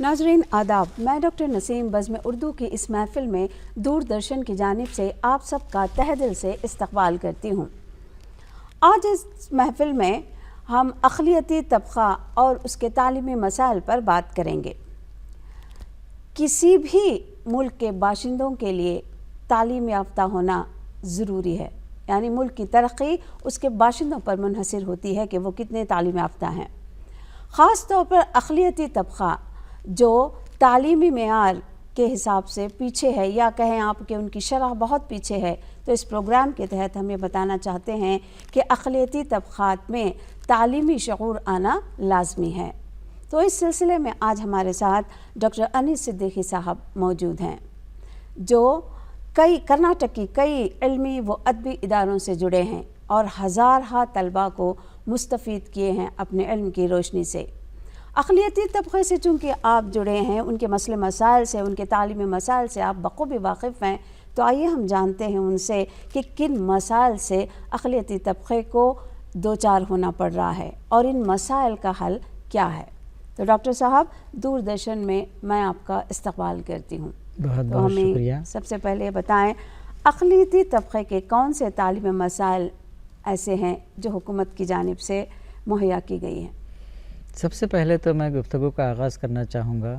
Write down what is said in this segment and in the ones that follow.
ناظرین آداب، میں ڈاکٹر نسیم بزم اردو کی اس محفل میں دوردرشن کی جانب سے آپ سب کا تہہ دل سے استقبال کرتی ہوں۔ آج اس محفل میں ہم اقلیتی طبقہ اور اس کے تعلیمی مسائل پر بات کریں گے۔ کسی بھی ملک کے باشندوں کے لیے تعلیم یافتہ ہونا ضروری ہے، یعنی ملک کی ترقی اس کے باشندوں پر منحصر ہوتی ہے کہ وہ کتنے تعلیم یافتہ ہیں۔ خاص طور پر اقلیتی طبقہ جو تعلیمی معیار کے حساب سے پیچھے ہے، یا کہیں آپ کہ ان کی شرح بہت پیچھے ہے، تو اس پروگرام کے تحت ہم یہ بتانا چاہتے ہیں کہ اقلیتی طبقات میں تعلیمی شعور آنا لازمی ہے۔ تو اس سلسلے میں آج ہمارے ساتھ ڈاکٹر انیس صدیقی صاحب موجود ہیں، جو کرناٹک کی کئی علمی و ادبی اداروں سے جڑے ہیں اور ہزارہ طلباء کو مستفید کیے ہیں اپنے علم کی روشنی سے۔ اقلیتی طبقے سے چونکہ آپ جڑے ہیں، ان کے مسئلے مسائل سے، ان کے تعلیمی مسائل سے آپ بخوبی واقف ہیں، تو آئیے ہم جانتے ہیں ان سے کہ کن مسائل سے اقلیتی طبقے کو دوچار ہونا پڑ رہا ہے اور ان مسائل کا حل کیا ہے۔ تو ڈاکٹر صاحب، دوردرشن میں آپ کا استقبال کرتی ہوں۔ بہت تو بہت ہمیں شکریہ۔ سب سے پہلے بتائیں، اقلیتی طبقے کے کون سے تعلیمی مسائل ایسے ہیں جو حکومت کی جانب سے مہیا کی گئی ہیں؟ سب سے پہلے تو میں گفتگو کا آغاز کرنا چاہوں گا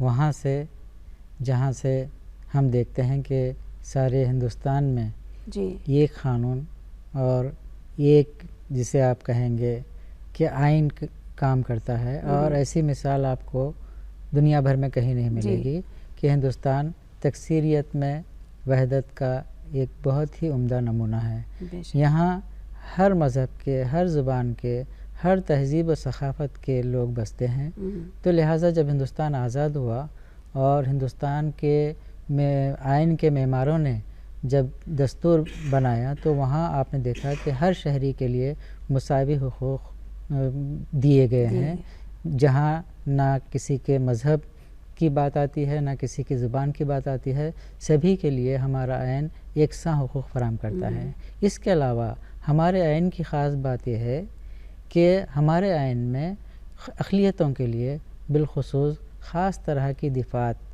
وہاں سے جہاں سے ہم دیکھتے ہیں کہ سارے ہندوستان میں جی ایک قانون اور ایک جسے آپ کہیں گے کہ آئین کام کرتا ہے، اور ایسی مثال آپ کو دنیا بھر میں کہیں نہیں ملے گی کہ ہندوستان تکثیریت میں وحدت کا ایک بہت ہی عمدہ نمونہ ہے۔ یہاں ہر مذہب کے، ہر زبان کے، ہر تہذیب و ثقافت کے لوگ بستے ہیں، تو لہٰذا جب ہندوستان آزاد ہوا اور ہندوستان کے آئین کے معماروں نے جب دستور بنایا، تو وہاں آپ نے دیکھا کہ ہر شہری کے لیے مساوی حقوق دیے گئے ہیں، جہاں نہ کسی کے مذہب کی بات آتی ہے، نہ کسی کی زبان کی بات آتی ہے، سبھی کے لیے ہمارا آئین یکساں حقوق فراہم کرتا ہے۔ اس کے علاوہ ہمارے آئین کی خاص بات یہ ہے کہ ہمارے آئین میں اقلیتوں کے لیے بالخصوص خاص طرح کی دفعات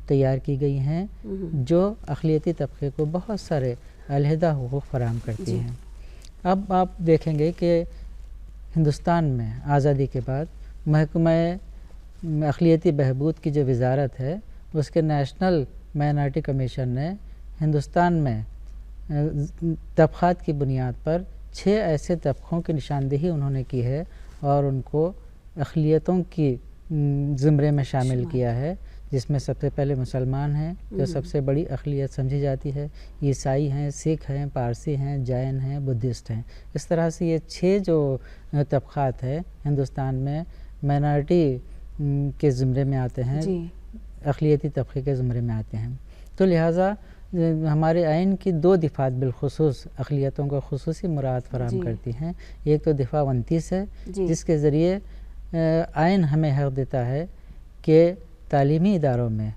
تیار کی گئی ہیں جو اقلیتی طبقے کو بہت سارے علیحدہ حقوق فراہم کرتی ہیں۔ اب آپ دیکھیں گے کہ ہندوستان میں آزادی کے بعد محکمہ اقلیتی بہبود کی جو وزارت ہے، اس کے نیشنل مائنارٹی کمیشن نے ہندوستان میں طبقات کی بنیاد پر 6 ایسے طبقوں کی نشاندہی انہوں نے کی ہے اور ان کو اقلیتوں کی زمرے میں شامل کیا ہے، جس میں سب سے پہلے مسلمان ہیں جو سب سے بڑی اقلیت سمجھی جاتی ہے، عیسائی ہیں، سکھ ہیں، پارسی ہیں، جین ہیں، بدھسٹ ہیں۔ اس طرح سے یہ 6 جو طبقات ہیں ہندوستان میں مائنارٹی کے زمرے میں آتے ہیں، اقلیتی طبقے کے زمرے میں آتے ہیں۔ تو لہٰذا ہمارے آئین کی 2 دفعات بالخصوص اقلیتوں کو خصوصی مراعات فراہم کرتی ہیں۔ ایک تو دفعہ 29 ہے، جس کے ذریعے آئین ہمیں حق دیتا ہے کہ تعلیمی اداروں میں،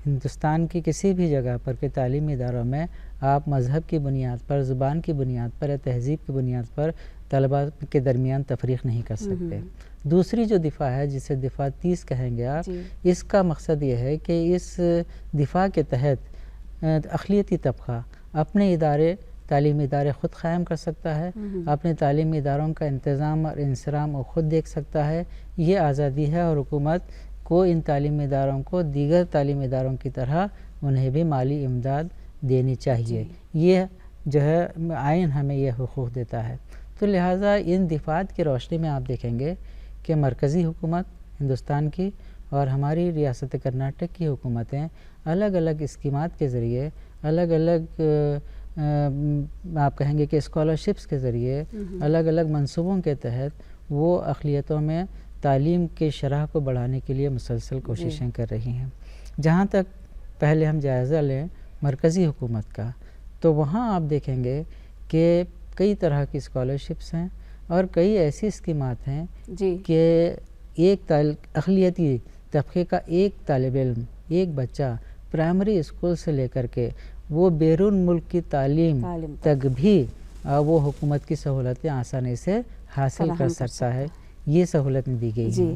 ہندوستان کی کسی بھی جگہ پر کے تعلیمی اداروں میں آپ مذہب کی بنیاد پر، زبان کی بنیاد پر یا تہذیب کی بنیاد پر طلباء کے درمیان تفریق نہیں کر سکتے۔ دوسری جو دفعہ ہے، جسے دفعہ 30 کہیں گے آپ، اس کا مقصد یہ ہے کہ اس دفعہ کے تحت اقلیتی طبقہ اپنے تعلیمی ادارے خود قائم کر سکتا ہے، اپنے تعلیمی اداروں کا انتظام اور انصرام وہ خود دیکھ سکتا ہے۔ یہ آزادی ہے، اور حکومت کو ان تعلیمی اداروں کو دیگر تعلیمی اداروں کی طرح انہیں بھی مالی امداد دینی چاہیے۔ یہ جو ہے آئین ہمیں یہ حقوق دیتا ہے۔ تو لہٰذا ان دفعات کی روشنی میں آپ دیکھیں گے کہ مرکزی حکومت ہندوستان کی اور ہماری ریاست کرناٹک کی حکومتیں الگ الگ اسکیمات کے ذریعے، الگ الگ آپ کہیں گے کہ اسکالرشپس کے ذریعے، الگ الگ منصوبوں کے تحت وہ اقلیتوں میں تعلیم کی شرح کو بڑھانے کے لیے مسلسل کوششیں کر رہی ہیں۔ جہاں تک پہلے ہم جائزہ لیں مرکزی حکومت کا، تو وہاں آپ دیکھیں گے کہ کئی طرح کی اسکالرشپس ہیں اور کئی ایسی اسکیمات ہیں کہ ایک اقلیتی طبقے کا ایک طالب علم، ایک بچہ پرائمری اسکول سے لے کر کے وہ بیرون ملک کی تعلیم تک بھی وہ حکومت کی سہولتیں آسانی سے حاصل کر سکتا ہے۔ یہ سہولت دی گئی ہے۔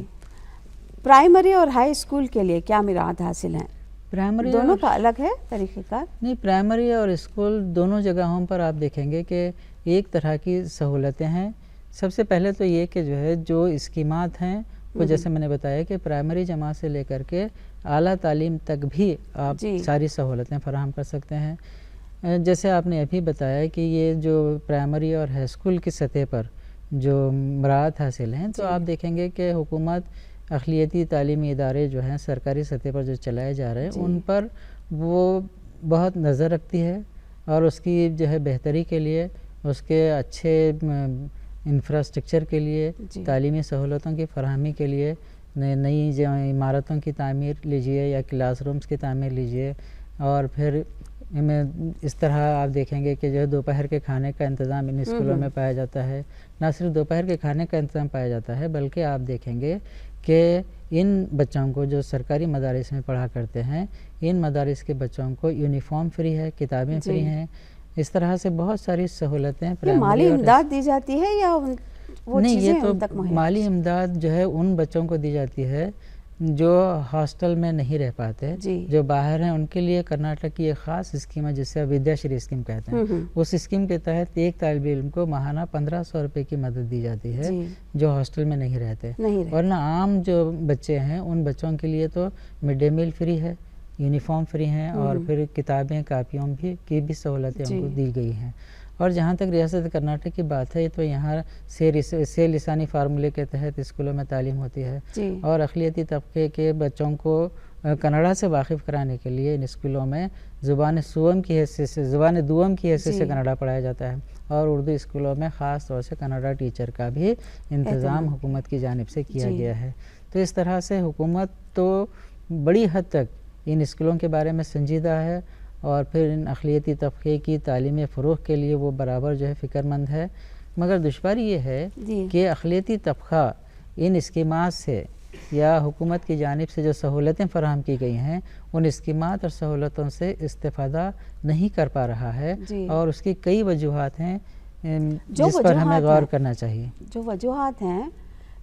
پرائمری اور ہائی اسکول کے لیے کیا مراعات حاصل ہیں؟ پرائمری دونوں کا الگ ہے طریقہ کار؟ نہیں، پرائمری اور اسکول دونوں جگہوں پر آپ دیکھیں گے کہ ایک طرح کی سہولتیں ہیں. سب سے پہلے تو یہ کہ جو ہے جو اسکیمات ہیں وہ جیسے میں نے بتایا کہ پرائمری جماعت سے لے کر کے اعلیٰ تعلیم تک بھی آپ ساری سہولتیں فراہم کر سکتے ہیں. جیسے آپ نے ابھی بتایا کہ یہ جو پرائمری اور ہائی اسکول کی سطح پر جو مراعات حاصل ہیں تو آپ دیکھیں گے کہ حکومت اقلیتی تعلیمی ادارے جو ہیں سرکاری سطح پر جو چلائے جا رہے ہیں ان پر وہ بہت نظر رکھتی ہے اور اس کی جو ہے بہتری کے لیے، اس کے اچھے انفراسٹرکچر کے لیے، تعلیمی سہولتوں کی فراہمی کے لیے نئی جو عمارتوں کی تعمیر لیجئے یا کلاس رومز کی تعمیر لیجئے، اور پھر اس طرح آپ دیکھیں گے کہ جو ہے دوپہر کے کھانے کا انتظام ان اسکولوں میں پایا جاتا ہے. نہ صرف دوپہر کے کھانے کا انتظام پایا جاتا ہے بلکہ آپ دیکھیں گے کہ ان بچوں کو جو سرکاری مدارس میں پڑھا کرتے ہیں ان مدارس کے بچوں کو یونیفارم فری ہے، کتابیں فری ہیں. اس طرح سے بہت ساری سہولتیں مالی امداد دی جاتی ہے یا وہ نہیں، چیزیں یہ تو ان تک مہیا؟ مالی امداد جو ہے ان بچوں کو دی جاتی ہے جو ہاسٹل میں نہیں رہ پاتے، جو باہر ہیں. ان کے لیے کرناٹک کی ایک خاص اسکیم ہے جسے ودیا شری اسکیم کہتے ہیں. اس اسکیم کے تحت ایک طالب علم کو ماہانہ 1500 روپے کی مدد دی جاتی ہے جو ہاسٹل میں نہیں رہتے. ورنہ عام جو بچے ہیں ان بچوں کے لیے تو مڈ ڈے میل فری ہے، یونیفارم فری ہیں، اور پھر کتابیں کاپیوں کی بھی سہولتیں ان کو دی گئی ہیں. اور جہاں تک ریاست کرناٹک کی بات ہے تو یہاں سے لسانی فارمولے کے تحت اسکولوں میں تعلیم ہوتی ہے، اور اقلیتی طبقے کے بچوں کو کنڑا سے واقف کرانے کے لیے ان اسکولوں میں زبان دوم کی حیثیت سے کنڑا پڑھایا جاتا ہے، اور اردو اسکولوں میں خاص طور سے کنڑا ٹیچر کا بھی انتظام حکومت کی جانب سے کیا گیا ہے. تو اس طرح سے حکومت تو بڑی حد تک ان اسکولوں کے بارے میں سنجیدہ ہے، اور پھر ان اقلیتی طبقے کی تعلیمی فروغ کے لیے وہ برابر جو ہے فکر مند ہے. مگر دشواری یہ ہے کہ اقلیتی طبقہ ان اسکیمات سے یا حکومت کی جانب سے جو سہولتیں فراہم کی گئی ہیں ان اسکیمات اور سہولتوں سے استفادہ نہیں کر پا رہا ہے، اور اس کی کئی وجوہات ہیں جس پر ہمیں غور کرنا چاہیے. جو وجوہات ہیں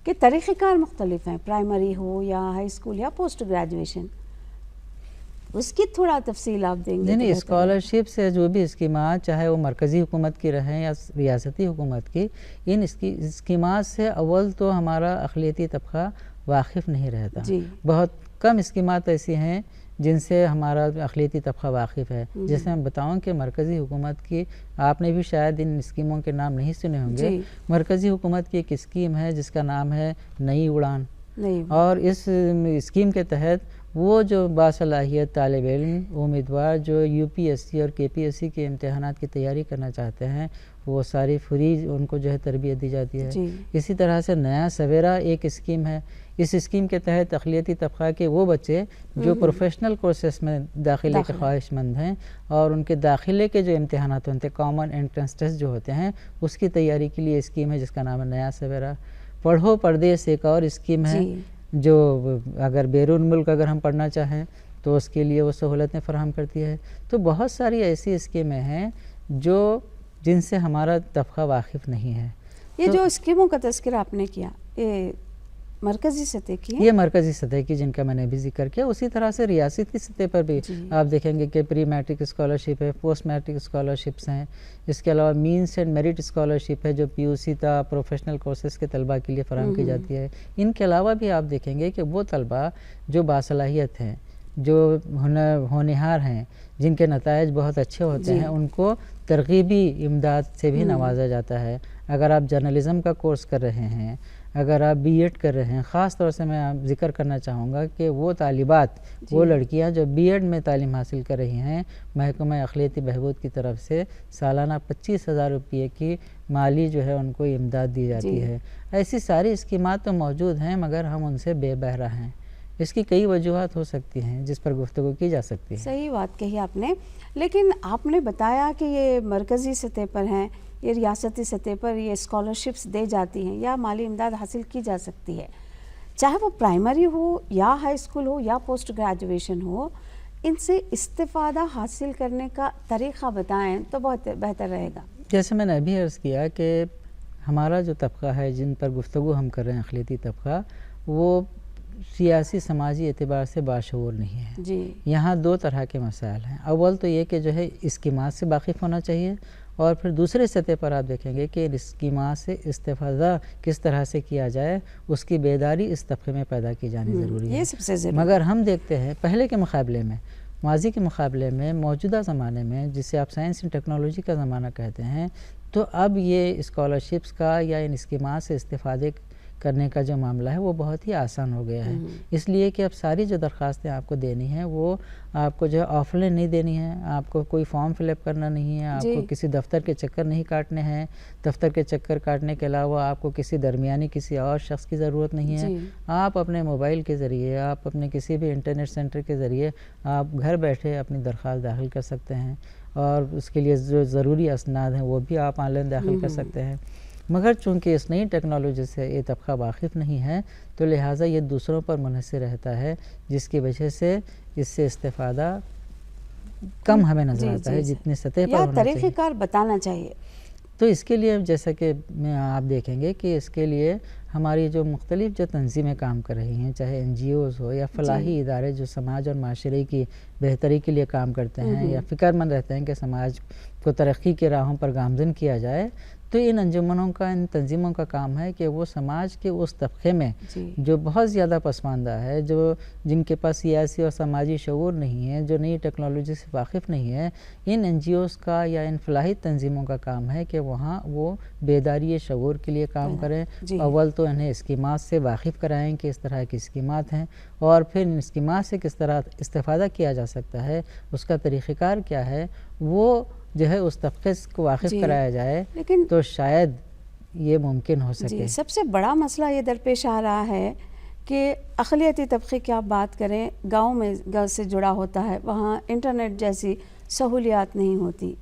کہ طریقہ کار مختلف ہیں، پرائمری ہو یا ہائی اسکول یا پوسٹ گریجویشن، اس کی تھوڑا تفصیل آپ دیں گے؟ نہیں، اسکالرشپ سے جو بھی اسکیمات چاہے وہ مرکزی حکومت کی رہیں یا ریاستی حکومت کی، ان اسکیمات سے اول تو ہمارا اقلیتی طبقہ واقف نہیں رہتا. بہت کم اسکیمات ایسی ہیں جن سے ہمارا اقلیتی طبقہ واقف ہے. جیسے میں بتاؤں کہ مرکزی حکومت کی آپ نے بھی شاید ان اسکیموں کے نام نہیں سنے ہوں گے. مرکزی حکومت کی ایک اسکیم ہے جس کا نام ہے نئی اڑان، اور اس اسکیم کے تحت وہ جو باصلاحیت طالب علم امیدوار جو یو پی ایس سی اور کے پی ایس سی کے امتحانات کی تیاری کرنا چاہتے ہیں وہ ساری فری ان کو جو ہے تربیت دی جاتی ہے. اسی طرح سے نیا سویرا ایک اسکیم ہے. اس اسکیم کے تحت اقلیتی طبقہ کے وہ بچے جو پروفیشنل کورسز میں داخلے کے خواہش مند ہیں اور ان کے داخلے کے جو امتحانات ہوتے ہیں کامن انٹرنس ٹیسٹ جو ہوتے ہیں اس کی تیاری کے لیے اسکیم ہے جس کا نام ہے نیا سویرا. پڑھو پردیس ایک اور اسکیم ہے جو اگر بیرون ملک اگر ہم پڑھنا چاہیں تو اس کے لیے وہ سہولتیں فراہم کرتی ہے. تو بہت ساری ایسی اسکیمیں ہیں جن سے ہمارا طبقہ واقف نہیں ہے. یہ جو اسکیموں کا تذکرہ آپ نے کیا یہ مرکزی سطح کی ہیں؟ یہ مرکزی سطح کی جن کا میں نے بھی ذکر کیا. اسی طرح سے ریاستی سطح پر بھی آپ دیکھیں گے کہ پری میٹرک اسکالرشپ ہے، پوسٹ میٹرک اسکالرشپس ہیں. اس کے علاوہ مینس اینڈ میرٹ اسکالرشپ ہے جو پی یو سی تا پروفیشنل کورسز کے طلباء کے لیے فراہم کی جاتی ہے. ان کے علاوہ بھی آپ دیکھیں گے کہ وہ طلباء جو باصلاحیت ہیں، جو ہونہار ہیں، جن کے نتائج بہت اچھے ہوتے ہیں، ان کو ترغیبی امداد سے بھی نوازا جاتا ہے. اگر آپ جرنلزم کا کورس کر رہے ہیں، اگر آپ بی ایڈ کر رہے ہیں، خاص طور سے میں ذکر کرنا چاہوں گا کہ وہ طالبات وہ لڑکیاں جو بی ایڈ میں تعلیم حاصل کر رہی ہیں محکمہ اقلیتی بہبود کی طرف سے سالانہ 25,000 روپے کی مالی جو ہے ان کو امداد دی جاتی ہے. ایسی ساری اسکیمات تو موجود ہیں مگر ہم ان سے بے بہرہ ہیں. اس کی کئی وجوہات ہو سکتی ہیں جس پر گفتگو کی جا سکتی ہے. صحیح بات کہی آپ نے، لیکن آپ نے بتایا کہ یہ مرکزی سطح پر ہیں، یہ ریاستی سطح پر یہ اسکالرشپس دے جاتی ہیں یا مالی امداد حاصل کی جا سکتی ہے، چاہے وہ پرائمری ہو یا ہائی اسکول ہو یا پوسٹ گریجویشن ہو. ان سے استفادہ حاصل کرنے کا طریقہ بتائیں تو بہت بہتر رہے گا. جیسے میں نے ابھی عرض کیا کہ ہمارا جو طبقہ ہے جن پر گفتگو ہم کر رہے ہیں اقلیتی طبقہ، وہ سیاسی سماجی اعتبار سے باشعور نہیں ہے. جی یہاں دو طرح کے مسائل ہیں. اول تو یہ کہ جو ہے اسکیمات سے واقف ہونا چاہیے، اور پھر دوسرے سطح پر آپ دیکھیں گے کہ اسکیمات سے استفادہ کس طرح سے کیا جائے اس کی بیداری اس طبقے میں پیدا کی جانی ضروری ہے. یہ سب سے ضروری. مگر ہم دیکھتے ہیں پہلے کے مقابلے میں، ماضی کے مقابلے میں موجودہ زمانے میں، جسے آپ سائنس اینڈ ٹیکنالوجی کا زمانہ کہتے ہیں، تو اب یہ اسکالرشپس کا یا ان اسکیمات سے استفادے کرنے کا جو معاملہ ہے وہ بہت ہی آسان ہو گیا ہے. اس لیے کہ اب ساری جو درخواستیں آپ کو دینی ہیں وہ آپ کو جو ہے آف لائن نہیں دینی ہیں، آپ کو کوئی فارم فل اپ کرنا نہیں ہے، آپ کو کسی دفتر کے چکر نہیں کاٹنے ہیں. دفتر کے چکر کاٹنے کے علاوہ آپ کو کسی درمیانی کسی اور شخص کی ضرورت نہیں ہے. آپ اپنے موبائل کے ذریعے، آپ اپنے کسی بھی انٹرنیٹ سینٹر کے ذریعے آپ گھر بیٹھے اپنی درخواست داخل کر سکتے ہیں، اور اس کے لیے جو ضروری اسناد ہیں وہ بھی آپ آن لائن داخل کر سکتے ہیں. مگر چونکہ اس نئی ٹیکنالوجی سے یہ طبقہ واقف نہیں ہے تو لہٰذا یہ دوسروں پر منحصر رہتا ہے، جس کی وجہ سے اس سے استفادہ کم ہمیں نظر آتا ہے جتنی سطح پر ہونا چاہیے. طریقہ کار بتانا چاہیے. تو اس کے لیے جیسا کہ آپ دیکھیں گے کہ اس کے لیے ہماری جو مختلف جو تنظیمیں کام کر رہی ہیں، چاہے این جی اوز ہو یا فلاحی ادارے جو سماج اور معاشرے کی بہتری کے لیے کام کرتے ہیں یا فکر مند رہتے ہیں کہ سماج کو ترقی کے راہوں پر گامزن کیا جائے، تو ان انجمنوں کا، ان تنظیموں کا کام ہے کہ وہ سماج کے اس طبقے میں جو بہت زیادہ پسماندہ ہے، جن کے پاس سیاسی اور سماجی شعور نہیں ہے، جو نئی ٹیکنالوجی سے واقف نہیں ہے، ان این جی اوز کا یا ان فلاحی تنظیموں کا کام ہے کہ وہاں وہ بیداری شعور کے لیے کام کریں. اول تو انہیں اسکیمات سے واقف کرائیں کہ اس طرح کی اسکیمات ہیں، اور پھر ان اسکیمات سے کس طرح استفادہ کیا جا سکتا ہے، اس کا طریقہ کار کیا ہے، وہ جو ہے اس طبقے کو واقف کرایا جائے تو شاید یہ ممکن ہو سکے. سب سے بڑا مسئلہ یہ درپیش آ رہا ہے کہ اقلیتی طبقے کی آپ بات کریں، گاؤں میں گاؤں سے جڑا ہوتا ہے، وہاں انٹرنیٹ جیسی سہولیات نہیں ہوتی،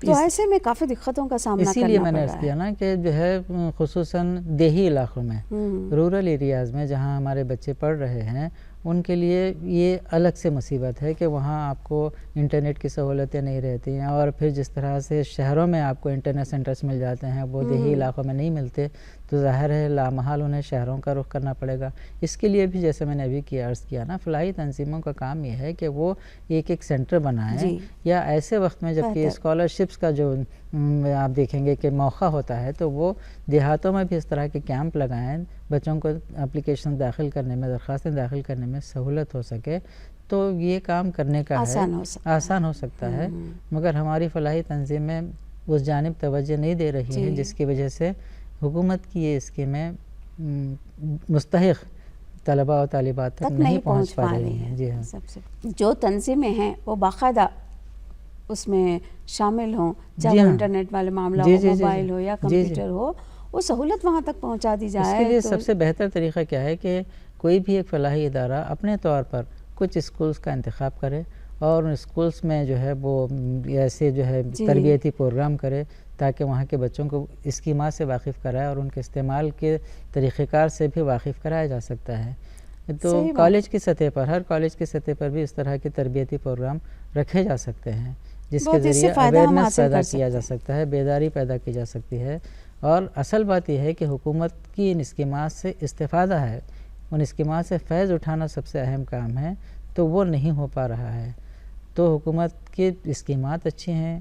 تو ایسے میں کافی دقتوں کا سامنا کرنا پڑ رہا ہے. اسی لیے میں نے عرض کیا نا کہ جو ہے خصوصاً دیہی علاقوں میں، رورل ایریاز میں جہاں ہمارے بچے پڑھ رہے ہیں، ان کے لیے یہ الگ سے مصیبت ہے کہ وہاں آپ کو انٹرنیٹ کی سہولتیں نہیں رہتی ہیں، اور پھر جس طرح سے شہروں میں آپ کو انٹرنیٹ سینٹرز مل جاتے ہیں وہ دیہی علاقوں میں نہیں ملتے، تو ظاہر ہے لامحال انہیں شہروں کا رخ کرنا پڑے گا. اس کے لیے بھی جیسے میں نے ابھی عرض کیا نا، فلاحی تنظیموں کا کام یہ ہے کہ وہ ایک ایک سینٹر بنائیں، یا ایسے وقت میں جب کہ اسکالرشپس کا جو آپ دیکھیں گے کہ موقع ہوتا ہے تو وہ دیہاتوں میں بھی اس طرح کے کیمپ لگائیں، بچوں کو اپلیکیشن داخل کرنے میں، درخواستیں داخل کرنے میں سہولت ہو سکے، تو یہ کام کرنے کا آسان ہو سکتا ہے. مگر ہماری فلاحی تنظیمیں اس جانب توجہ نہیں دے رہی ہیں، جس کی وجہ سے حکومت کی یہ اسکیمیں مستحق طلباء و طالبات تک نہیں پہنچ پا رہی ہیں. جی ہاں، جو تنظیمیں ہیں وہ باقاعدہ اس میں شامل ہوں، چاہے انٹرنیٹ والے معاملہ ہو، موبائل ہو یا کمپیوٹر ہو، وہ سہولت وہاں تک پہنچا دی جائے. اس کے لیے سب سے بہتر طریقہ کیا ہے کہ کوئی بھی ایک فلاحی ادارہ اپنے طور پر کچھ اسکولز کا انتخاب کرے، اور ان اسکولز میں جو ہے وہ ایسے جو ہے تربیتی پروگرام کرے تاکہ وہاں کے بچوں کو اسکیمات سے واقف کرائے اور ان کے استعمال کے طریقہ کار سے بھی واقف کرایا جا سکتا ہے. تو کالج کی سطح پر، ہر کالج کی سطح پر بھی اس طرح کے تربیتی پروگرام رکھے جا سکتے ہیں، جس کے ذریعے اویئرنیس پیدا کیا جا سکتا ہے، بیداری پیدا کی جا سکتی ہے. اور اصل بات یہ ہے کہ حکومت کی ان اسکیمات سے استفادہ ہے، ان اسکیمات سے فیض اٹھانا سب سے اہم کام ہے، تو وہ نہیں ہو پا رہا ہے. تو حکومت کی اسکیمات اچھی ہیں،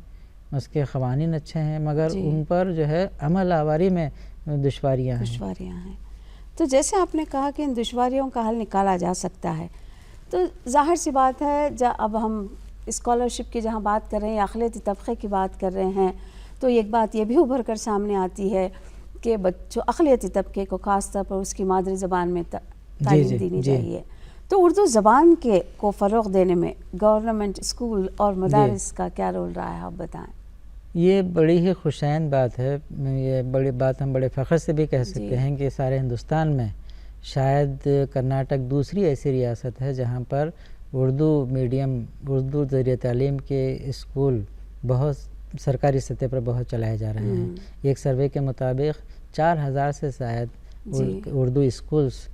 اس کے قوانین اچھے ہیں، مگر ان پر جو ہے عمل آوری میں دشواریاں ہیں. تو جیسے آپ نے کہا کہ ان دشواریوں کا حل نکالا جا سکتا ہے، تو ظاہر سی بات ہے اب ہم اسکالرشپ کی جہاں بات کر رہے ہیں یا اقلیتی طبقے کی بات کر رہے ہیں، تو ایک بات یہ بھی ابھر کر سامنے آتی ہے کہ بچوں اقلیتی طبقے کو خاص طور پر اس کی مادری زبان میں تعلیم دینی چاہیے. تو اردو زبان کو فروغ دینے میں گورنمنٹ اسکول اور مدارس کا کیا رول رہا ہے، آپ بتائیں. یہ بڑی ہی خوشائن بات ہے، یہ بڑی بات ہم بڑے فخر سے بھی کہہ سکتے ہیں کہ سارے ہندوستان میں شاید کرناٹک دوسری ایسی ریاست ہے جہاں پر اردو میڈیم، اردو ذریعہ تعلیم کے اسکول بہت سرکاری سطح پر بہت چلائے جا رہے ہیں. ایک سروے کے مطابق 4000 سے زائد اردو اسکولز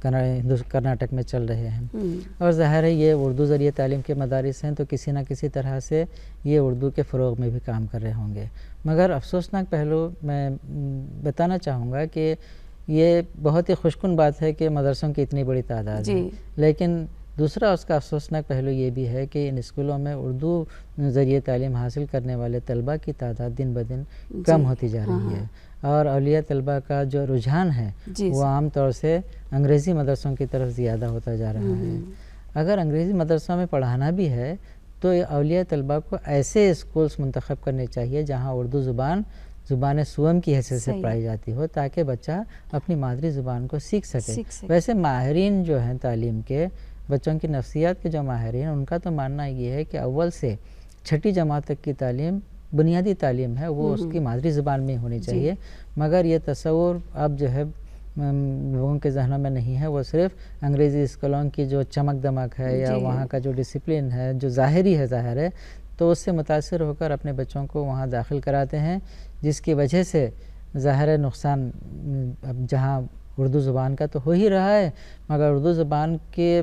کرناٹک میں چل رہے ہیں، اور ظاہر ہے یہ اردو ذریعہ تعلیم کے مدارس ہیں تو کسی نہ کسی طرح سے یہ اردو کے فروغ میں بھی کام کر رہے ہوں گے. مگر افسوسناک پہلو میں بتانا چاہوں گا کہ یہ بہت ہی خوشکن بات ہے کہ مدرسوں کی اتنی بڑی تعداد ہے، لیکن دوسرا اس کا افسوسناک پہلو یہ بھی ہے کہ ان اسکولوں میں اردو ذریعے تعلیم حاصل کرنے والے طلبہ کی تعداد دن بدن کم ہوتی جا رہی ہے، اور اولیاء طلبہ کا جو رجحان ہے وہ عام طور سے انگریزی مدرسوں کی طرف زیادہ ہوتا جا رہا ہے۔ اگر انگریزی مدرسوں میں پڑھانا بھی ہے تو اولیاء طلبہ کو ایسے اسکولز منتخب کرنے چاہیے جہاں اردو زبان سوم کی حیثیت سے پڑھائی جاتی ہو، تاکہ بچہ اپنی مادری زبان کو سیکھ سکے۔ ویسے ماہرین جو ہیں تعلیم کے، بچوں کی نفسیات کے جو ماہرین، ان کا تو ماننا یہ ہے کہ اول سے چھٹی جماعت تک کی تعلیم بنیادی تعلیم ہے وہ اس کی مادری زبان میں ہونی چاہیے، مگر یہ تصور اب جو ہے لوگوں کے ذہنوں میں نہیں ہے، وہ صرف انگریزی اسکولوں کی جو چمک دمک ہے یا وہاں کا جو ڈسپلن ہے جو ظاہری ہے ظاہر ہے، تو اس سے متاثر ہو کر اپنے بچوں کو وہاں داخل کراتے ہیں، جس کی وجہ سے ظاہر نقصان اب جہاں اردو زبان کا تو ہو ہی رہا ہے، مگر اردو زبان کے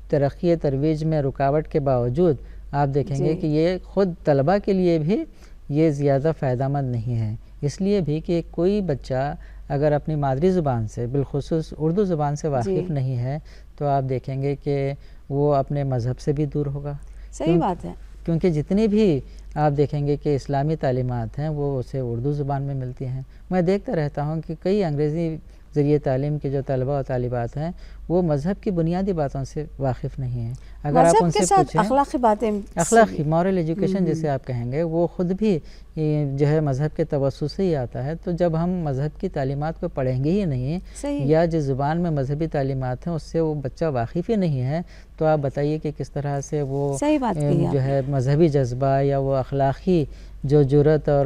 ترقی ترویج میں رکاوٹ کے باوجود آپ دیکھیں گے کہ یہ خود طلبہ کے لیے بھی یہ زیادہ فائدہ مند نہیں ہے، اس لیے بھی کہ کوئی بچہ اگر اپنی مادری زبان سے بالخصوص اردو زبان سے واقف نہیں ہے تو آپ دیکھیں گے کہ وہ اپنے مذہب سے بھی دور ہوگا۔ صحیح بات ہے، کیونکہ جتنی بھی آپ دیکھیں گے کہ اسلامی تعلیمات ہیں وہ اسے اردو زبان میں ملتی ہیں۔ میں دیکھتا رہتا ہوں کہ کئی انگریزی ذریعے تعلیم کے جو طلبہ و طالبات ہیں وہ مذہب کی بنیادی باتوں سے واقف نہیں ہیں۔ اگر آپ ان سے پوچھیں اخلاقی باتیں، اخلاقی مورل ایجوکیشن جسے آپ کہیں گے، وہ خود بھی جو ہے مذہب کے توسط سے ہی آتا ہے، تو جب ہم مذہب کی تعلیمات کو پڑھیں گے ہی نہیں یا جس زبان میں مذہبی تعلیمات ہیں اس سے وہ بچہ واقف ہی نہیں ہے، تو آپ بتائیے کہ کس طرح سے وہ جو ہے مذہبی جذبہ یا وہ اخلاقی جو جرأت اور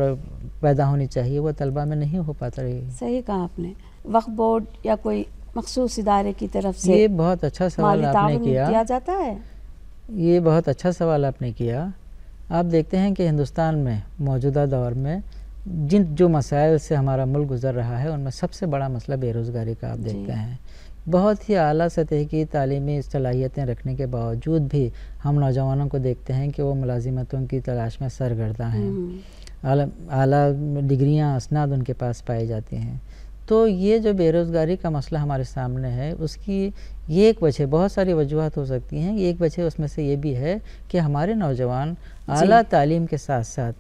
پیدا ہونی چاہیے وہ طلبہ میں نہیں ہو پاتا رہی۔ صحیح کہا آپ نے۔ وقف بورڈ یا کوئی مخصوص ادارے کی طرف سے یہ بہت اچھا سوال آپ نے کیا جاتا ہے؟ یہ بہت اچھا سوال آپ نے کیا۔ آپ دیکھتے ہیں کہ ہندوستان میں موجودہ دور میں جو مسائل سے ہمارا ملک گزر رہا ہے ان میں سب سے بڑا مسئلہ بے روزگاری کا آپ دیکھتے ہیں۔ بہت ہی اعلیٰ سطح کی تعلیمی صلاحیتیں رکھنے کے باوجود بھی ہم نوجوانوں کو دیکھتے ہیں کہ وہ ملازمتوں کی تلاش میں سرگرداں ہیں، اعلیٰ ڈگریاں اسناد ان کے پاس پائی جاتی ہیں۔ تو یہ جو بے روزگاری کا مسئلہ ہمارے سامنے ہے اس کی یہ ایک وجہ، بہت ساری وجوہات ہو سکتی ہیں، ایک وجہ اس میں سے یہ بھی ہے کہ ہمارے نوجوان اعلیٰ تعلیم کے ساتھ ساتھ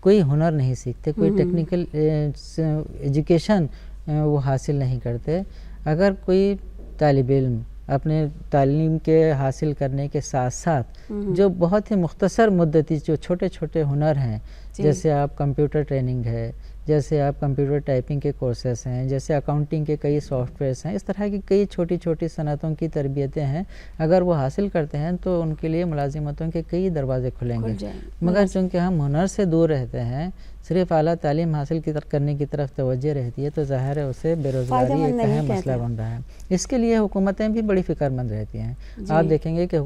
کوئی ہنر نہیں سیکھتے، کوئی ٹیکنیکل ایجوکیشن وہ حاصل نہیں کرتے۔ اگر کوئی طالب علم اپنے تعلیم کے حاصل کرنے کے ساتھ ساتھ جو بہت ہی مختصر مدتی جو چھوٹے چھوٹے ہنر ہیں، جیسے آپ کمپیوٹر ٹریننگ ہے، جیسے آپ کمپیوٹر ٹائپنگ کے کورسز ہیں، جیسے اکاؤنٹنگ کے کئی سافٹ ویئرس ہیں، اس طرح کی کئی چھوٹی چھوٹی صنعتوں کی تربیتیں ہیں، اگر وہ حاصل کرتے ہیں تو ان کے لیے ملازمتوں کے کئی دروازے کھلیں گے۔ مگر چونکہ ہم ہنر سے دور رہتے ہیں، صرف اعلیٰ تعلیم حاصل کرنے کی طرف توجہ رہتی ہے، تو ظاہر ہے اسے بے روزگاری ایک اہم مسئلہ بن رہا ہے۔ اس کے لیے حکومتیں بھی بڑی فکر مند رہتی ہیں۔ آپ دیکھیں گے کہ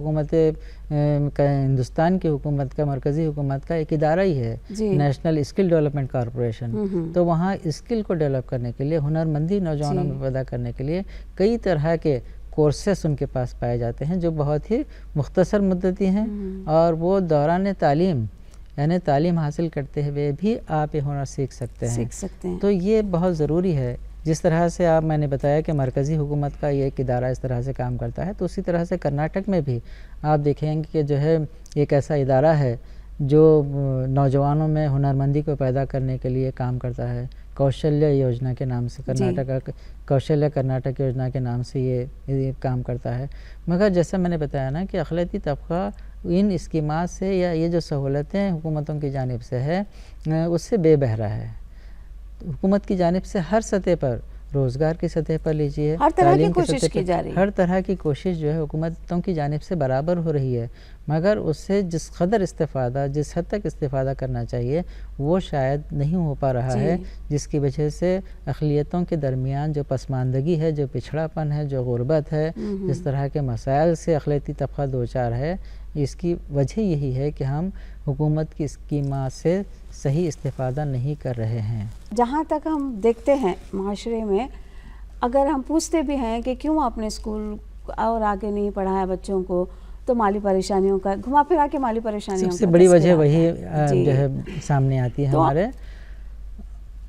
ہندوستان کی حکومت کا، مرکزی حکومت کا ایک ادارہ ہی ہے، نیشنل اسکل ڈیولپمنٹ کارپوریشن، تو وہاں اسکل کو ڈیولپ کرنے کے لیے، ہنر مندی نوجوانوں میں پیدا کرنے کے لیے کئی طرح کے کورسز ان کے پاس پائے جاتے ہیں جو بہت ہی مختصر مدتی ہیں، اور وہ دوران تعلیم یعنی تعلیم حاصل کرتے ہوئے بھی آپ یہ ہنر سیکھ سکتے ہیں۔ تو یہ بہت ضروری ہے۔ جس طرح سے میں نے بتایا کہ مرکزی حکومت کا یہ ایک ادارہ اس طرح سے کام کرتا ہے، تو اسی طرح سے کرناٹک میں بھی آپ دیکھیں گے کہ جو ہے ایک ایسا ادارہ ہے جو نوجوانوں میں ہنرمندی کو پیدا کرنے کے لیے کام کرتا ہے۔ کوشلیہ یوجنا کے نام سے کوشلیہ کرناٹک یوجنا کے نام سے یہ کام کرتا ہے۔ مگر جیسا میں نے بتایا نا کہ اقلیتی طبقہ ان اسکیمات سے یا یہ جو سہولتیں حکومتوں کی جانب سے ہے اس سے بے بہرا ہے۔ حکومت کی جانب سے ہر سطح پر، روزگار کی سطح پر لیجیے، ہر طرح کی کوشش کی جا رہی ہے، ہر طرح کی کوشش جو ہے حکومتوں کی جانب سے برابر ہو رہی ہے، مگر اس سے جس قدر استفادہ، جس حد تک استفادہ کرنا چاہیے وہ شاید نہیں ہو پا رہا ہے، جس کی وجہ سے اقلیتوں کے درمیان جو پسماندگی ہے، جو پچھڑا پن ہے، جو غربت ہے، جس طرح کے مسائل سے اقلیتی طبقہ دوچار ہے، اس کی وجہ یہی ہے کہ ہم حکومت کی اسکیمات سے صحیح استفادہ نہیں کر رہے ہیں۔ جہاں تک ہم دیکھتے ہیں معاشرے میں، اگر ہم پوچھتے بھی ہیں کہ کیوں آپ نے اسکول اور آگے نہیں پڑھایا بچوں کو، تو مالی پریشانیوں کا، گھما پھرا کے مالی پریشانیوں کا سب سے بڑی وجہ وہی جو ہے سامنے آتی ہے ہمارے۔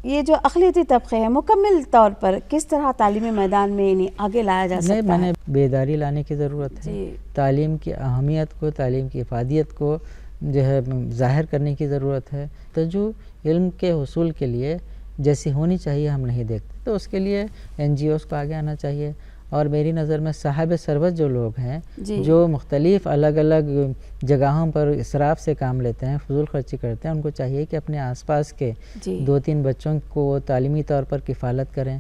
یہ جو اقلیتی طبقے ہیں مکمل طور پر کس طرح تعلیمی میدان میں انہیں آگے لایا جا سکتا ہے؟ میں نے بیداری لانے کی ضرورت ہے، تعلیم کی اہمیت کو، تعلیم کی افادیت کو جو ہے ظاہر کرنے کی ضرورت ہے۔ تو جو علم کے حصول کے لیے جیسی ہونی چاہیے ہم نہیں دیکھتے، تو اس کے لیے NGOs کو آگے آنا چاہیے۔ اور میری نظر میں صاحب ثروت جو لوگ ہیں جو مختلف الگ الگ جگہوں پر اسراف سے کام لیتے ہیں، فضول خرچی کرتے ہیں، ان کو چاہیے کہ اپنے آس پاس کے 2-3 بچوں کو تعلیمی طور پر کفالت کریں۔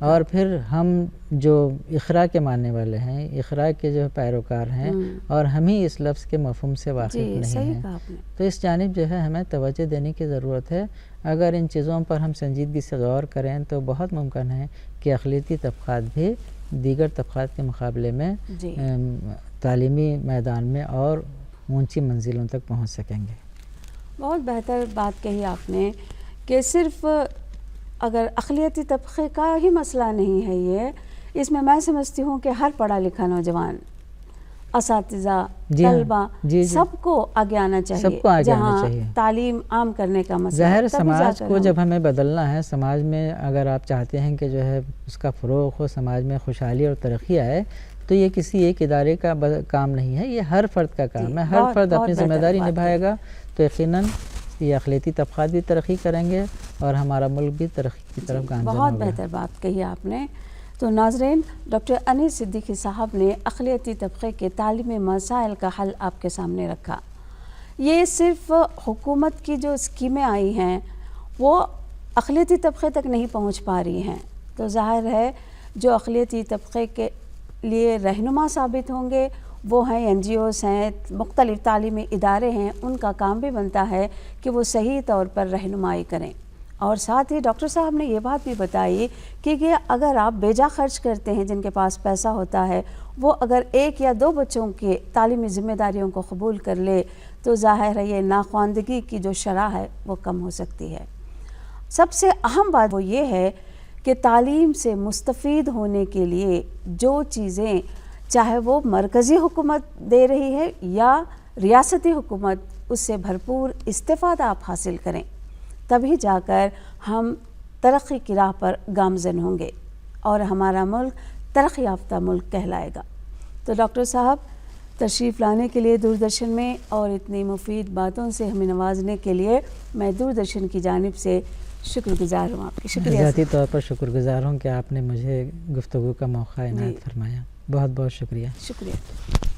اور پھر ہم جو اقرا کے ماننے والے ہیں، اقرا کے جو پیروکار ہیں، اور ہم ہی اس لفظ کے مفہوم سے واقف نہیں ہیں، تو اس جانب جو ہے ہمیں توجہ دینے کی ضرورت ہے۔ اگر ان چیزوں پر ہم سنجیدگی سے غور کریں تو بہت ممکن ہے کہ اقلیتی طبقات بھی دیگر طبقات کے مقابلے میں تعلیمی میدان میں اور اونچی منزلوں تک پہنچ سکیں گے۔ بہت بہتر بات کہی آپ نے کہ صرف اگر اقلیتی طبقے کا ہی مسئلہ نہیں ہے، یہ اس میں سمجھتی ہوں کہ ہر پڑھا لکھا نوجوان، اساتذہ، طلبہ سب کو آگے آنا چاہیے، جہاں تعلیم عام کرنے کا مسئلہ۔ ظاہر سماج کو جب ہمیں بدلنا ہے، سماج میں اگر آپ چاہتے ہیں کہ جو ہے اس کا فروغ ہو، سماج میں خوشحالی اور ترقی آئے، تو یہ کسی ایک ادارے کا کام نہیں ہے، یہ ہر فرد کا کام ہے۔ ہر فرد اپنی ذمہ داری نبھائے گا تو یقیناً یہ اقلیتی طبقات بھی ترقی کریں گے اور ہمارا ملک بھی ترقی کی طرف گامزن ہوگا۔ بہت بہتر بات کہی آپ نے۔ تو ناظرین، ڈاکٹر انیس صدیقی صاحب نے اقلیتی طبقے کے تعلیمی مسائل کا حل آپ کے سامنے رکھا۔ یہ صرف حکومت کی جو اسکیمیں آئی ہیں وہ اقلیتی طبقے تک نہیں پہنچ پا رہی ہیں، تو ظاہر ہے جو اقلیتی طبقے کے لیے رہنما ثابت ہوں گے وہ ہیں NGOs ہیں، مختلف تعلیمی ادارے ہیں، ان کا کام بھی بنتا ہے کہ وہ صحیح طور پر رہنمائی کریں۔ اور ساتھ ہی ڈاکٹر صاحب نے یہ بات بھی بتائی کہ اگر آپ بیجا خرچ کرتے ہیں، جن کے پاس پیسہ ہوتا ہے وہ اگر 1 یا 2 بچوں کے تعلیمی ذمہ داریوں کو قبول کر لے تو ظاہر ہے یہ ناخواندگی کی جو شرح ہے وہ کم ہو سکتی ہے۔ سب سے اہم بات وہ یہ ہے کہ تعلیم سے مستفید ہونے کے لیے جو چیزیں چاہے وہ مرکزی حکومت دے رہی ہے یا ریاستی حکومت، اس سے بھرپور استفادہ آپ حاصل کریں، تبھی جا کر ہم ترقی کی راہ پر گامزن ہوں گے اور ہمارا ملک ترقی یافتہ ملک کہلائے گا۔ تو ڈاکٹر صاحب تشریف لانے کے لیے دوردرشن میں اور اتنی مفید باتوں سے ہمیں نوازنے کے لیے میں دوردرشن کی جانب سے شکر گزار ہوں آپ کی۔ شکریہ۔ ذاتی طور پر شکر گزار ہوں کہ آپ نے مجھے گفتگو کا موقع عنایت فرمایا۔ بہت بہت شکریہ۔ شکریہ۔